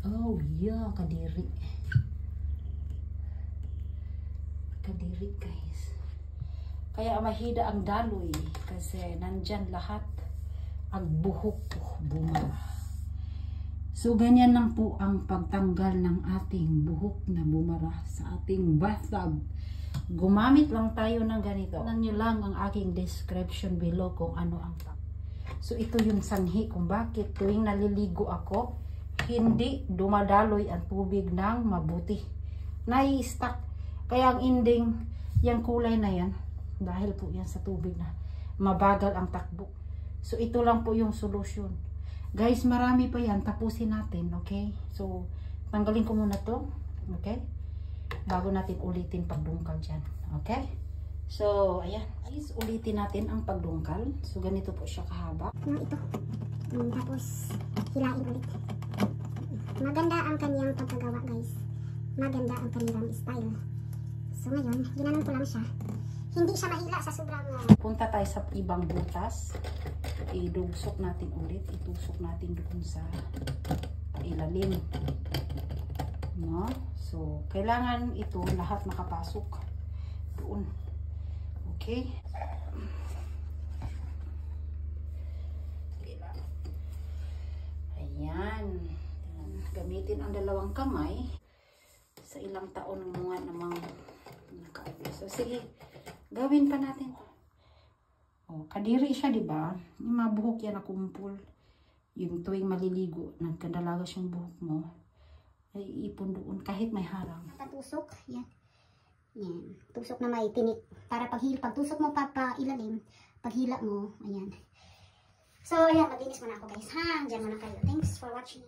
Oh, yeah, kadiri. Kadiri, guys. Kaya mahida ang daloy kasi nandyan lahat ang buhok po bumara. So, ganyan lang po ang pagtanggal ng ating buhok na bumara sa ating bathtub. Gumamit lang tayo ng ganito. Tignan nyo lang ang aking description below kung ano ang tap. So, ito yung sanhi kung bakit tuwing naliligo ako, hindi dumadaloy ang tubig ng mabuti. Nai-stuck. Kaya ang ending, yung kulay na yan, dahil po yan sa tubig na mabagal ang takbo. So, ito lang po yung solusyon. Guys, marami pa yan. Tapusin natin, okay? So, tanggalin ko muna to, okay? Bago natin ulitin pagdungkal dyan, okay? So, ayan. Guys, ulitin natin ang pagdungkal. So, ganito po siya kahaba. Ito. Tapos, hilain ulit. Maganda ang kanyang pagkagawa, guys. Maganda ang kanyang style. So, ngayon, ginanong ko lang siya. Hindi siya mahila sa sobrang... Punta tayo sa ibang butas. Idugsok natin ulit. Itusok natin doon sa ilalim. No? So, kailangan ito lahat makapasok doon. Okay? Ayan. Gamitin ang dalawang kamay. Sa ilang taon mga namang nakaibig. So, sige. Gawin pa natin to. Oh, kadiri siya, di ba? Yung mga buhok yan na kumpul. Yung tuwing maliligo, nagkadalagas yung buhok mo, ay ipon doon kahit may harang. Patusok, yan. Yan. Tusok na may tinik. Para pag tusok mo pa ilalim, paghila mo, ayan. So, ayan, maglinis muna ako, guys. Ha, dyan muna kayo. Thanks for watching.